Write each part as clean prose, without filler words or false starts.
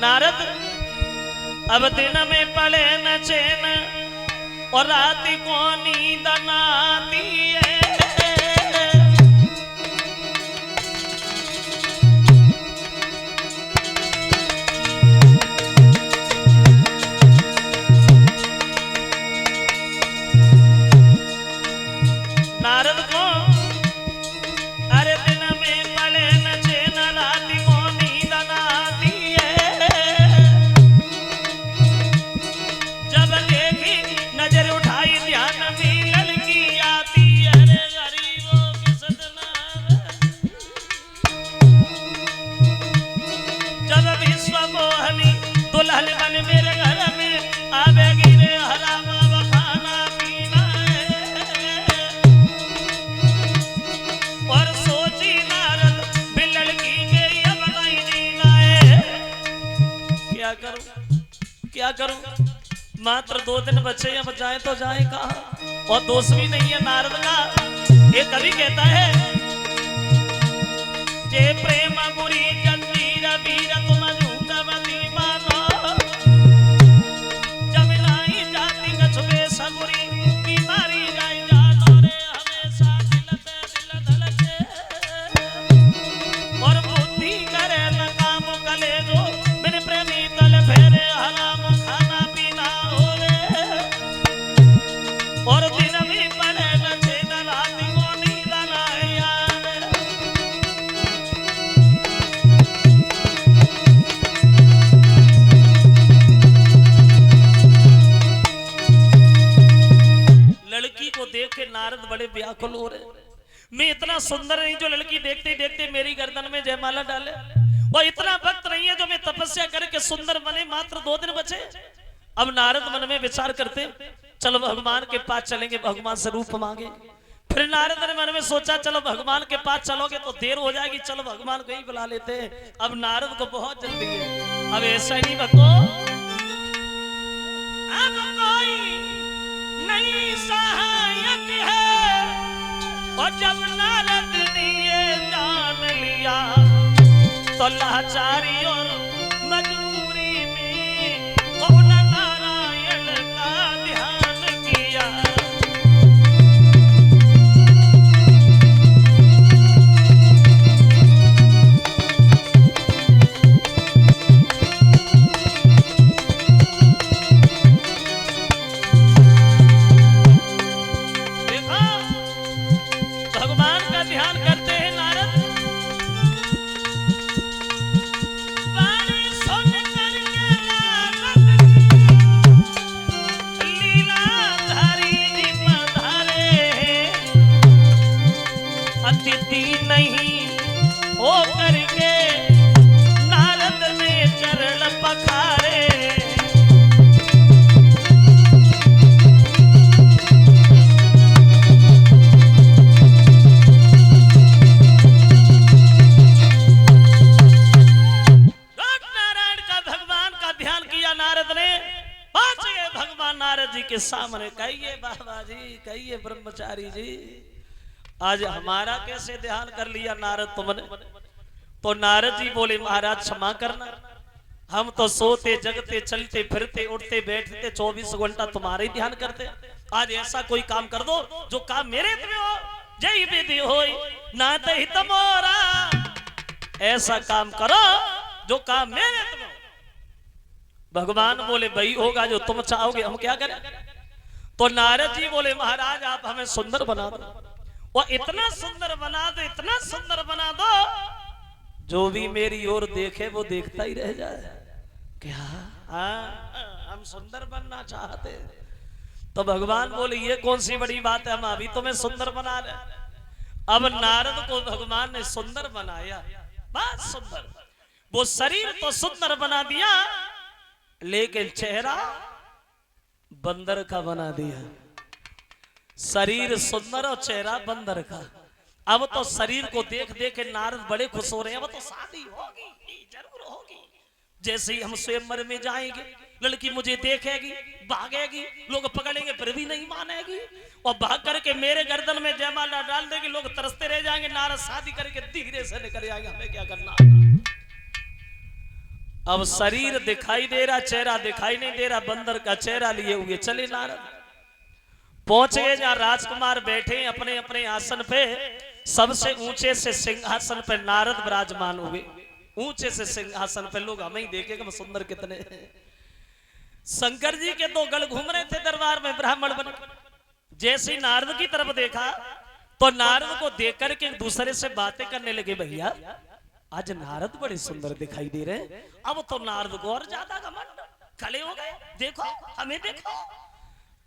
नारद अब दिन में पड़े न चैन और रात को नींद न आती है। नारद को अरे दिन में पड़े न चैन रात को नींद न आती है। जब देखी नजर उठाई ध्यान में लड़की आती है। रे गरीबों की सदना जब विश्व मोहनी दुल्हन बन मेरे घर में आवेगी रे हराम खाना पीना है। और सोची नारद भी लड़की के अब नहीं जीना है। क्या करूं क्या करूं, मात्र 2 दिन बचे, अब जाए तो जाए कहां। और दोष भी नहीं है नारद का। ये कवि कहता है जे प्रेम बुरी जंजीर वीर तुम झूठवती मानो। जब लाई जाती कछुए सबुरी बीमारी जाए जानो रे हमेशा दिल पे दिल धड़के। और बुद्धि करे न काम कले जो मेरे प्रेमी तल फेरे हराम खाना पीना हो रे। और दिन भी पड़े न चैन रात को नींद न आए। लड़की को देख के नारद बड़े व्याकुल हो रहे। मैं इतना सुंदर नहीं जो लड़की देखते देखते मेरी गर्दन में जयमाला डाले। वो इतना भक्त नहीं है जो मैं तपस्या करके सुंदर बने। मात्र 2 दिन बचे। अब नारद मन में विचार करते चलो भगवान के पास चलेंगे, भगवान से रूप मांगे। फिर नारद ने मन में सोचा चलो भगवान के पास चलोगे तो देर हो जाएगी, चलो भगवान को ही बुला लेते हैं। अब नारद को बहुत जल्दी है। अब ऐसा नहीं भक्तो, अब कोई नहीं सहायक है। और जब नारद ने ये जान लिया तो लाचारी और मजबूरी में कौन नारायण का ध्यान किया। देखो भगवान का ध्यान करते हैं नारद। अतिथि नहीं हो करके नारद ने चरण पखारे। नारायण का भगवान का ध्यान किया नारद ने। पहुंच गए भगवान नारद जी के सामने। कहिए बाबा जी, कहिए ब्रह्मचारी जी, आज हमारा कैसे ध्यान कर लिया नारद तुमने। तो नारद जी बोले महाराज क्षमा करना, हम तो सोते जगते चलते फिरते उठते बैठते 24 घंटा तुम्हारे ही ध्यान करते। आज ऐसा कोई काम कर दो जो काम मेरे में हो। जय विधि होई ना हित मोरा। ऐसा काम करो जो काम मेरे में हो। भगवान बोले वही होगा जो तुम चाहोगे, हम क्या करें। तो नारद जी बोले महाराज आप हमें सुंदर बना दो। वो इतना सुंदर बना दो, इतना सुंदर बना दो जो भी मेरी ओर देखे वो देखता ही रह जाए। क्या हम सुंदर बनना चाहते हैं। तो भगवान बोले ये कौन सी बड़ी बात है, हम अभी तुम्हें सुंदर बना रहे। अब नारद को भगवान ने सुंदर बनाया, बहुत सुंदर। वो शरीर तो सुंदर बना दिया लेकिन चेहरा बंदर का बना दिया। शरीर सुंदर और चेहरा बंदर का। अब तो शरीर को देख देख के नारद बड़े खुश हो रहे हैं। अब तो शादी होगी, जरूर होगी। जैसे ही हम स्वयंवर में जाएंगे लड़की मुझे देखेगी, भागेगी, लोग पकड़ेंगे फिर भी नहीं मानेगी और भाग करके मेरे गर्दन में जयमाला डाल देगी। लोग तरसते रह जाएंगे। नारद शादी करके धीरे से निकल जाएंगे। हमें क्या करना। अब शरीर दिखाई दे रहा, चेहरा दिखाई नहीं दे रहा, बंदर का चेहरा लिए हुए चले नारद। पहुंच गए जहां राजकुमार बैठे अपने अपने आसन पे। सबसे ऊंचे से सिंहासन पे नारद विराजमान हुए। ऊंचे से सिंहासन पे लोग हमें ही देखे कि सुंदर कितने हैं। शंकर जी के दो गढ़ घूम रहे थे दरबार में ब्राह्मण बन। जैसे नारद की तरफ देखा तो नारद को देख करके एक दूसरे से बातें करने लगे, भैया आज नारद बड़े सुंदर दिखाई दे रहे हैं। अब तो नारद को और ज्यादा घमंड, खड़े हो गए, देखो हमें देखो।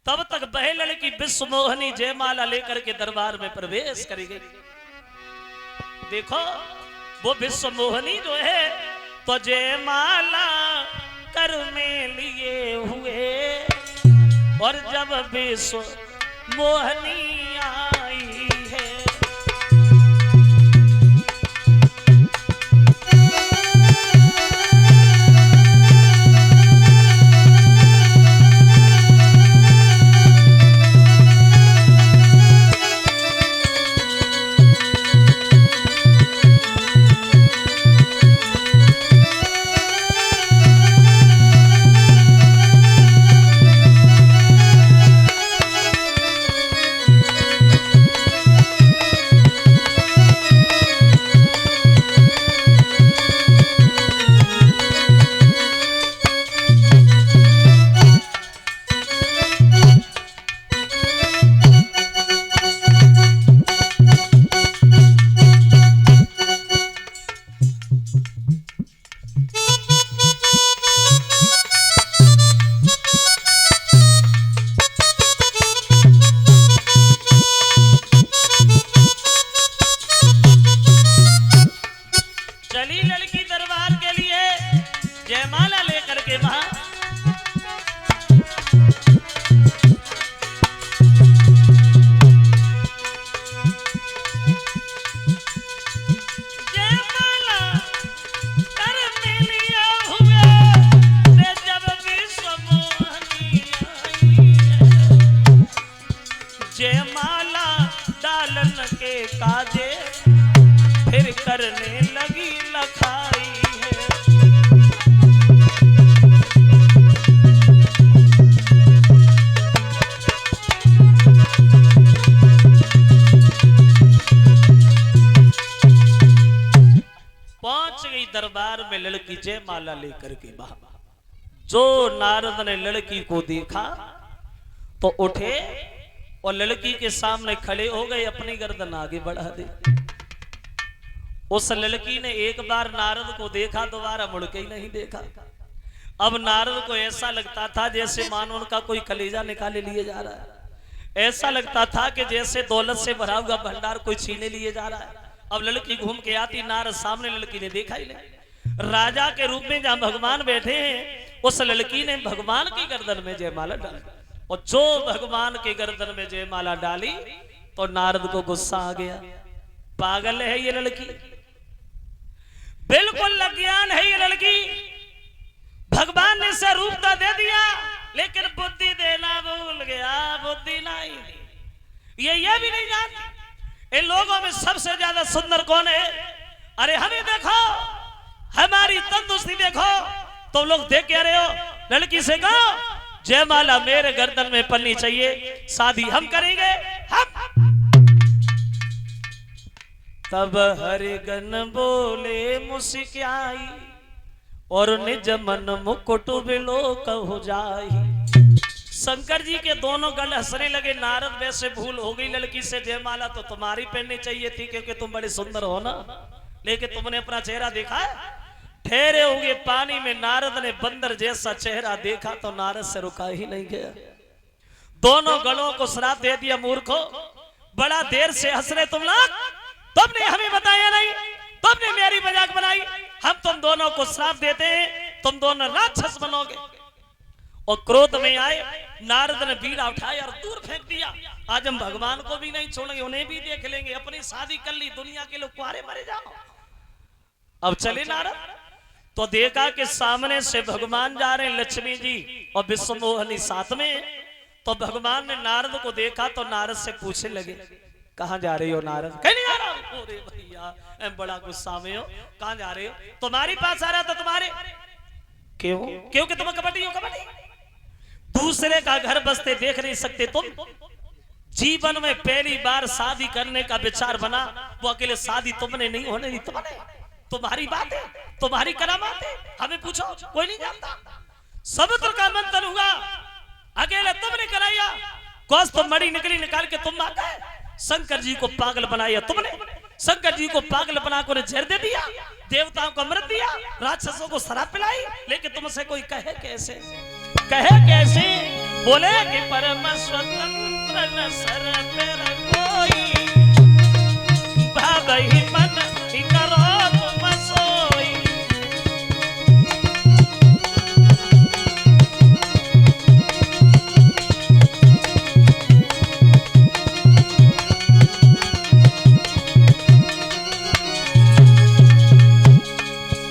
तब तक बह लड़की विश्व मोहनी जयमाला लेकर के दरबार में प्रवेश करी गई। देखो वो विश्व मोहनी जो है तो जयमाला कर में लिए हुए, और जब विश्व मोहनी आई है काजे फिर करने लगी लखाई है। पहुंच गई दरबार में लड़की जयमाला लेकर के बाहर। जो नारद ने लड़की को देखा तो उठे और लड़की के सामने खड़े हो गए, अपनी गर्दन आगे बढ़ा दे। उस लड़की ने एक बार नारद को देखा, दोबारा मुड़ के ही नहीं देखा। अब नारद को ऐसा लगता था जैसे मानो उनका कोई कलेजा निकाले लिए जा रहा है। ऐसा लगता था कि जैसे दौलत से भरा हुआ भंडार कोई छीने लिए जा रहा है। अब लड़की घूम के आती, नारद सामने, लड़की ने देखा ही नहीं। राजा के रूप में जहां भगवान बैठे हैं, उस लड़की ने भगवान की गर्दन में जयमाला डाली। और जो भगवान के गर्दन में जयमाला डाली तो नारद को गुस्सा आ गया। पागल है ये लड़की, बिल्कुल अज्ञान है ये लड़की। भगवान ने इसे रूप तो दे दिया लेकिन बुद्धि देना भूल गया, बुद्धि नहीं। ये भी नहीं जानती इन लोगों में सबसे ज्यादा सुंदर कौन है। अरे हमें देखो, हमारी तंदुरुस्ती देखो। तो लोग देख के रहे हो, लड़की से कहो जयमाला मेरे गर्दन में पड़नी चाहिए, शादी हम करेंगे हम। तब हरिगन बोले मुस्कियाई और निज मन मुकुट बिलो कहो जाई। शंकर जी के दोनों गल हंसने लगे। नारद वैसे भूल हो गई, लड़की से जयमाला तो तुम्हारी पहननी चाहिए थी क्योंकि तुम बड़े सुंदर हो ना, लेकिन तुमने अपना चेहरा देखा है। ठहरे होंगे पानी में, नारद ने बंदर जैसा चेहरा देखा तो नारद से रुका ही नहीं गया। दोनों गलों को श्राप दे दिया, मूर्खों बड़ा देर से हंस रहे तुम लोग, तुमने हमें बताया नहीं, तुमने मेरी मजाक बनाई। हम तुम दोनों को श्राप देते हैं, तुम दोनों राक्षस बनोगे। और क्रोध में आए नारद ने बीड़ा उठाया और दूर फेंक दिया। आज हम भगवान को भी नहीं छोड़ेंगे, उन्हें भी देख लेंगे। अपनी शादी कर ली, दुनिया के लोग कुआरे मरे जाओ। अब चले नारद तो देखा कि सामने से भगवान जा रहे हैं, लक्ष्मी जी और विश्व मोहनी साथ में। तो भगवान ने नारद को देखा तो नारद से पूछने लगे, कहां जा रही हो नारद? कहीं नहीं जा रहा हूं। अरे भैया बड़ा गुस्सा में हो, कहां जा रहे हो? तुम्हारे पास आ रहा था, तुम्हारे क्यों? क्योंकि तुम कबड्डी हो, कबड्डी। दूसरे का घर बसते देख नहीं सकते तुम। जीवन में पहली बार शादी करने का विचार बना, वो अकेले शादी तुमने नहीं होने दी, तुमने। तुम्हारी बात है, तुम्हारी करामात है, हमें पूछो, कोई नहीं जानता। समुद्र का मंथन हुआ, अकेले तुमने कराया। कौस तो मड़ी निकली, निकाल के तुम आ गए। शंकर जी को पागल बनाया तुमने। शंकर जी को पागल बनाकर जहर दे दिया, देवताओं को अमृत दिया, राक्षसों को शराब पिलाई। लेकिन तुमसे कोई कहे कैसे, कहे कैसे? बोले कि परम स्वतंत्र न सर पर कोई, भावहि मन ही करो तुम सोई।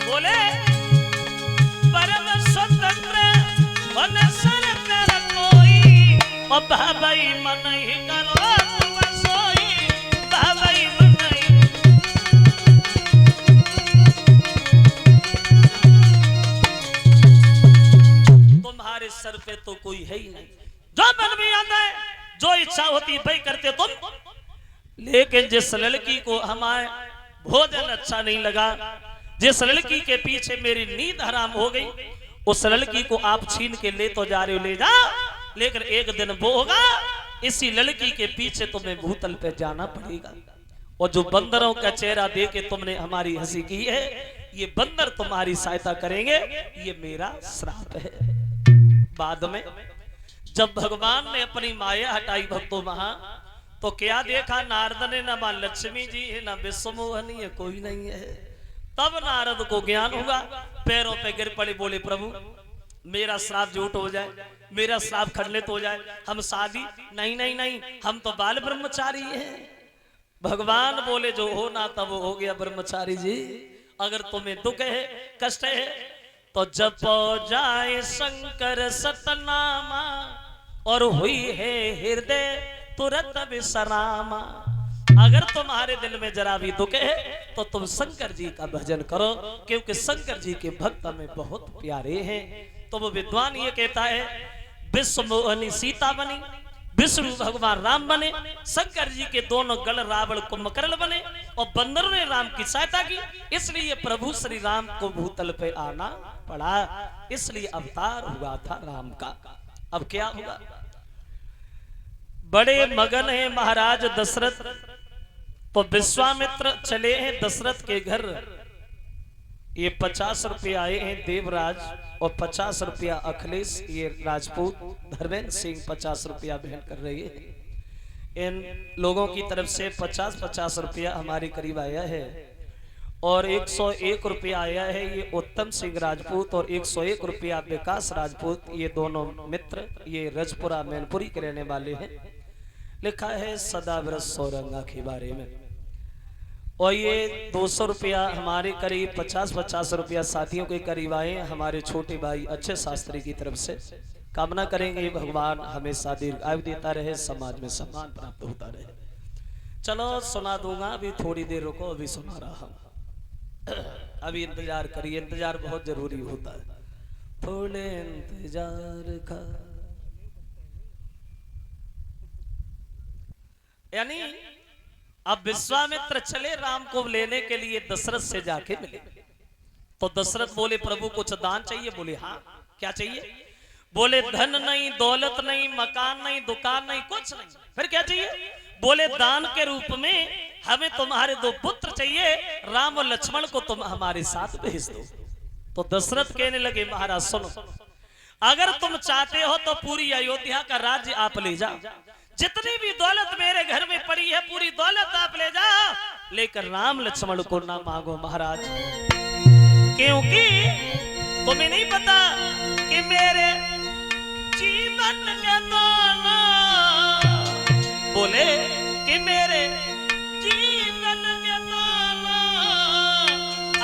बोले परम स्वतंत्र न सर पर कोई, और भावहि मन ही करो तुम सोई, भावहि मन ही। तुम्हारे सर पे तो कोई है ही नहीं, जो मन में आता है, जो इच्छा होती वही करते तुम। लेकिन जिस लड़की को हमारे भोजन अच्छा नहीं लगा, जिस लड़की के पीछे मेरी नींद हराम हो गई, उस लड़की को आप छीन के ले तो जा रहे हो, ले जा। लेकिन एक दिन वो होगा, इसी लड़की के पीछे तुम्हें भूतल पे जाना पड़ेगा। और जो बंदरों का चेहरा देख के तुमने हमारी हंसी की है, ये बंदर तुम्हारी सहायता करेंगे, ये मेरा श्राप है। बाद में जब भगवान ने अपनी माया हटाई भक्तों वहां, तो क्या देखा नारद ने? ना मां लक्ष्मी जी है, ना विश्वमोहनी है, कोई नहीं है। तब नारद को ज्ञान हुआ, पैरों पे गिर पड़े, बोले प्रभु मेरा श्राप झूठ हो जाए, मेरा श्राप खंडित हो जाए, हम शादी नहीं नहीं नहीं, हम तो बाल ब्रह्मचारी हैं। भगवान बोले जो हो ना तब हो गया ब्रह्मचारी जी। अगर तुम्हें दुख है, कष्ट है, तो जपो जाए शंकर सतनामा, और हुई है हृदय तुरंत विश्रामा। अगर तुम्हारे दिल में जरा भी दुख है, तो तुम शंकर जी का भजन करो, क्योंकि शंकर जी के भक्त में बहुत प्यारे हैं। तो वो विद्वान ये कहता है, विश्व मोहनी सीता बनी, विष्णु भगवान राम बने, शंकर जी के दोनों गल रावण कुंभकर्ण बने, और बंदर ने राम की सहायता की। इसलिए प्रभु श्री राम को भूतल पे आना पड़ा, इसलिए अवतार हुआ था राम का। अब क्या हुआ? बड़े मगन है महाराज दशरथ, तो विश्वामित्र चले हैं दशरथ के घर। ये 50 रुपया आए हैं देवराज, और 50 रुपया अखिलेश, ये राजपूत धर्मेंद्र सिंह 50 रुपया भेंट कर रही है। इन लोगों की तरफ से 50-50 रुपया हमारे करीब आया है, और 101 रुपया आया है ये उत्तम सिंह राजपूत, और 101 रुपया विकास राजपूत। ये दोनों मित्र, ये रजपुरा मैनपुरी के रहने वाले हैं। लिखा है सदाव्रत सौरंगा के बारे में। और ये 200 रुपया हमारे करीब 50-50 रुपया साथियों के करीब आए हमारे छोटे भाई अच्छे शास्त्री की तरफ से। कामना करेंगे भगवान हमेशा दीर्घायु देता रहे, समाज में सम्मान प्राप्त होता रहे। चलो सुना दूंगा, अभी थोड़ी देर रुको, अभी सुना रहा हूं। अभी इंतजार करिए, इंतजार बहुत जरूरी होता है, थोड़े इंतजार का। यानी अब विश्वामित्र चले राम को लेने के लिए दशरथ से जाके मिले। तो दशरथ बोले प्रभु कुछ दान चाहिए? बोले हाँ, क्या चाहिए? बोले धन नहीं, दौलत नहीं, मकान नहीं, दुकान नहीं, कुछ नहीं। फिर क्या चाहिए? बोले दान के रूप में हमें तुम्हारे 2 पुत्र चाहिए, राम और लक्ष्मण को तुम हमारे साथ भेज दो। तो दशरथ कहने लगे महाराज सुनो, अगर तुम चाहते हो तो पूरी अयोध्या का राज्य आप ले जाओ, जितनी भी दौलत मेरे घर में पड़ी है पूरी दौलत आप ले जाओ, लेकर राम लक्ष्मण को ना मांगो महाराज, क्योंकि तुम्हें नहीं पता कि मेरे जीवन के दोनों, बोले कि मेरे जीवन के दोनों,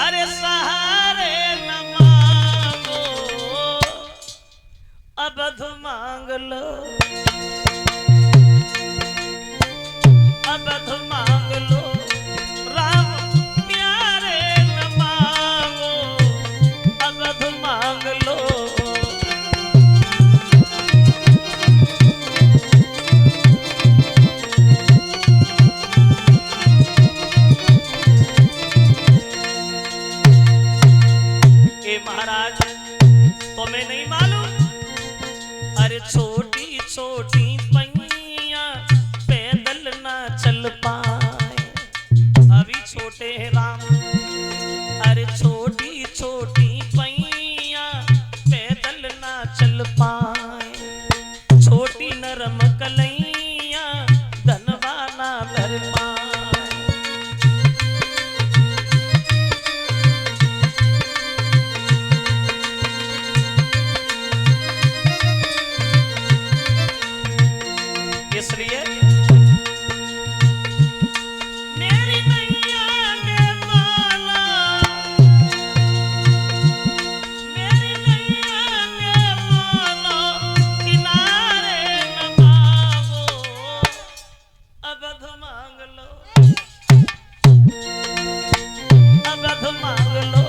अरे सहारे न मांगो, अवध मांग लो, अवध मांग लो, राम प्यारे न मांगो, अवध मांग लो। लो। ए महाराज तुम्हें नहीं मालूम, अरे छोटी छोटी पैया पैदल ना चल पाए, अभी छोटे हैं राम। अरे छोटी छोटी पैया पैदल ना चल पाए, छोटी नरम कलैया धनवा ना धर पाए। इसलिए मेरी नैया के माला, मेरी नैया के माला किनारे न भागो, अवध मांग लो, अवध मांग लो,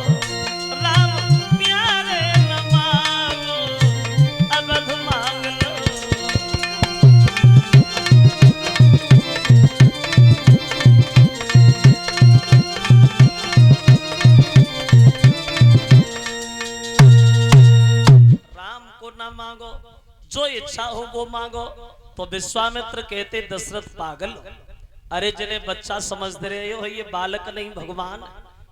राम प्यारे न मांगो, अवध मांग लो। ना मांगो, जो इच्छा हो वो मांगो। तो विश्वामित्र कहते दशरथ पागल, अरे जिन्हें बच्चा समझ रहे हो ये बालक नहीं भगवान,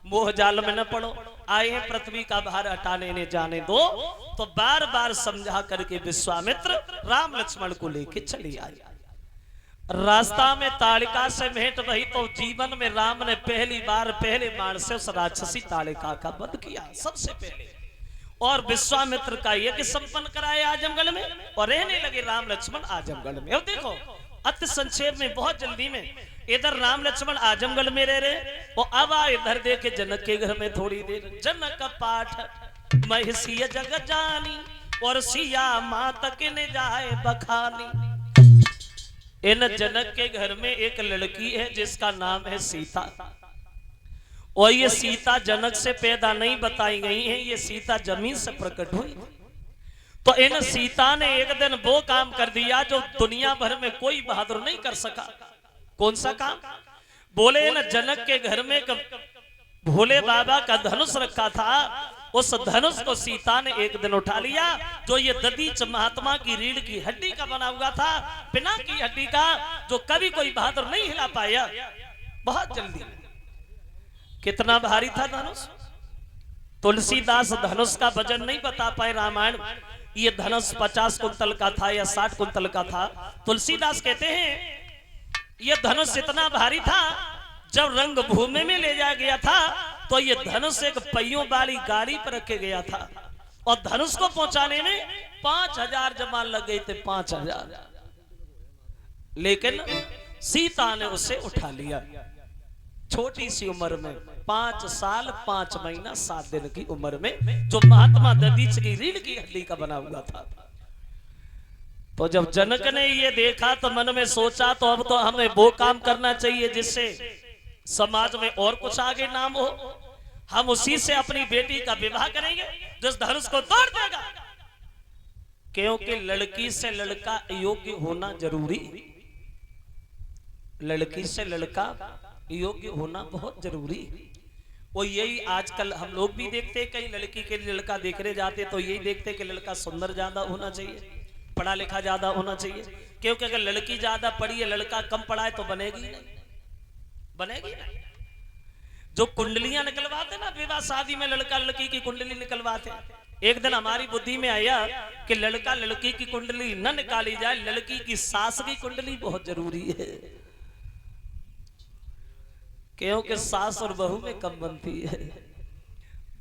मोह जाल में न पड़ो, आए हैं पृथ्वी का भार हटाने ने जाने दो। तो बार बार समझा करके विश्वामित्र राम लक्ष्मण को लेके चली आई। रास्ता में ताड़िका से भेंट वही, तो जीवन में राम ने पहली बार पहले बाण से उस राक्षसी ताड़िका का वध किया सबसे पहले, और विश्वामित्र का यज्ञ संपन्न कराया आजमगढ़ में, और रहने लगे राम लक्ष्मण आजमगढ़ में। अब देखो अति संक्षेप में बहुत जल्दी में, इधर राम लक्ष्मण आजमगढ़ में रह रहे, और अब इधर देखे जनक के घर में थोड़ी देर। जनक पाठ महिषी जग जानी, और सिया माता के ने जाए बखानी। इन जनक के घर में एक लड़की है जिसका नाम है सीता, और ये सीता जनक से पैदा नहीं बताई गई है, ये सीता जमीन से प्रकट हुई। तो इन सीता ने एक दिन वो काम कर दिया जो दुनिया भर में कोई बहादुर नहीं कर सका। कौन सा काम? बोले इन जनक के घर में भोले बाबा का धनुष रखा था, उस धनुष को सीता ने एक दिन उठा लिया, जो ये दधीच महात्मा की रीढ़ की हड्डी का बना हुआ था, पिना की हड्डी का, जो कभी कोई बहादुर नहीं हिला पाया। बहुत जल्दी। कितना भारी था धनुष? तुलसीदास धनुष का वजन नहीं बता पाए रामायण, ये धनुष 50 कुंतल का था या 60 कुंतल का था। तुलसीदास कहते हैं ये धनुष इतना भारी था, जब रंग भूमि में ले जाया गया था तो ये धनुष एक पहियों वाली गाड़ी पर रखे गया था, और धनुष को पहुंचाने में 5000 जवान लग गए थे, 5000। लेकिन सीता ने उसे उठा लिया छोटी सी उम्र में, 5 साल 5 महीना 7 दिन की उम्र में, जो महात्मा दधीच की रीढ़ की हड्डी का बना हुआ था। तो जब जनक ने ये देखा तो मन में सोचा, तो अब तो हमें वो काम करना चाहिए जिससे समाज में और कुछ आगे नाम हो, हम उसी से अपनी बेटी का विवाह करेंगे जिस धनुष को तोड़ देगा। क्योंकि लड़की से लड़का योग्य होना जरूरी, लड़की से लड़का योग्य होना बहुत जरूरी। वो यही आजकल हम लोग भी देखते, कई लड़की के लिए लड़का देखने जाते तो यही देखते कि लड़का सुंदर ज्यादा होना चाहिए, पढ़ा लिखा ज्यादा होना चाहिए। क्योंकि अगर लड़की ज्यादा पढ़ी है लड़का कम पढ़ा है तो बनेगी नहीं, बनेगी नहीं। जो कुंडलियां निकलवाते ना विवाह शादी में, लड़का लड़की की कुंडली निकलवाते, एक दिन हमारी बुद्धि में आया कि लड़का लड़की की कुंडली न निकाली जाए, लड़की की सास की कुंडली बहुत जरूरी है। क्योंकि सास और बहू में कम बनती है,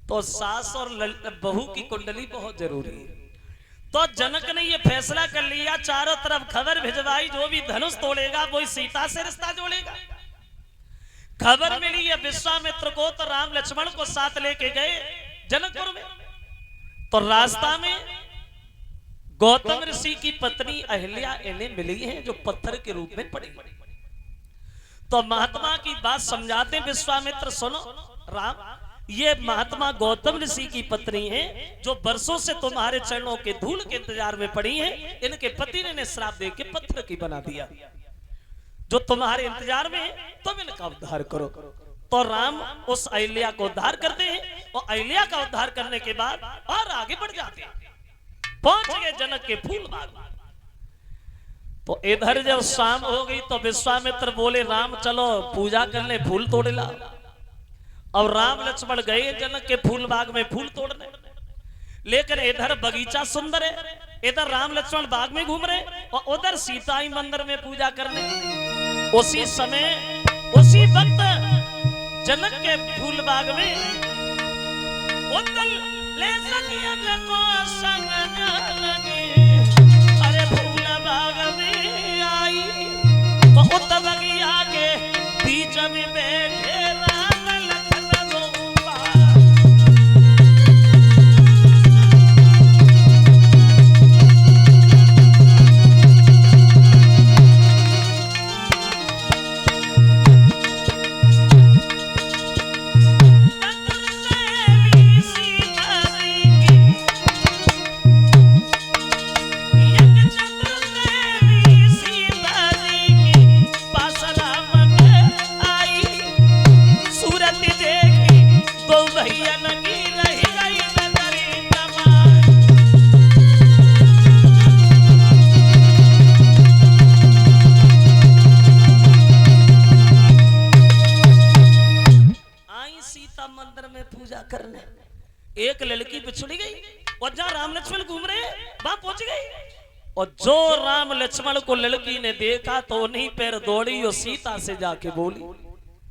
तो सास और बहू की कुंडली बहुत जरूरी है। तो जनक ने ये फैसला कर लिया, चारों तरफ खबर भिजवाई, जो भी धनुष तोड़ेगा वो सीता से रिश्ता जोड़ेगा। खबर मिली है विश्वामित्र को, तो राम लक्ष्मण को साथ लेके गए जनकपुर में। तो रास्ता में गौतम ऋषि की पत्नी अहिल्या इन्हें मिली है, जो पत्थर के रूप में पड़ी। तो महात्मा की बात समझाते विश्वामित्र, सुनो राम, ये महात्मा गौतम ऋषि की पत्नी है जो वर्षों से तुम्हारे चरणों के धूल के इंतजार में पड़ी है। इनके पति ने श्राप दे के पत्थर की बना दिया, जो तुम्हारे इंतजार में है, तुम इनका उद्धार करो। तो राम उस अहिल्या को उद्धार करते हैं और अहिल्या का उद्धार करने के बाद और आगे बढ़ जाते हैं, पहुंच गए जनक के फूल बाग। तो इधर जब शाम हो गई तो विश्वामित्र बोले राम चलो पूजा करने, फूल तोड़ ला। अब राम लक्ष्मण गए जनक के फूल बाग में फूल तोड़ने, लेकिन इधर बगीचा सुंदर है, इधर राम लक्ष्मण बाग में घूम रहे और उधर सीता ही मंदिर में पूजा करने। उसी समय उसी वक्त जनक के फूल बाग में ले को संग लगे, अरे फूल बाग में आई तो बगिया के बीच में बैठे करने। एक लड़की बिछुड़ी गई और जहां राम लक्ष्मण घूम रहे वहां पहुंच गई, और जो राम लक्ष्मण को लड़की ने देखा तो उन्हीं पैर दौड़ी और सीता से जाके बोली,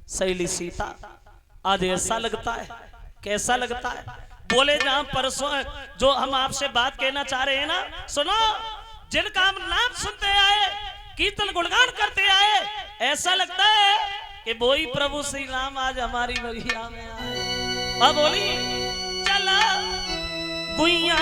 सहेली सीता आज ऐसा लगता है, कैसा लगता है? बोले जहां परसों जो हम आपसे बात कहना चाह रहे हैं ना, सुनो, जिनका हम नाम सुनते आए, कीर्तन गुणगान करते आए, ऐसा लगता है कि वही प्रभु श्री राम आज हमारी बगिया में आए। अब बोली चला गुइया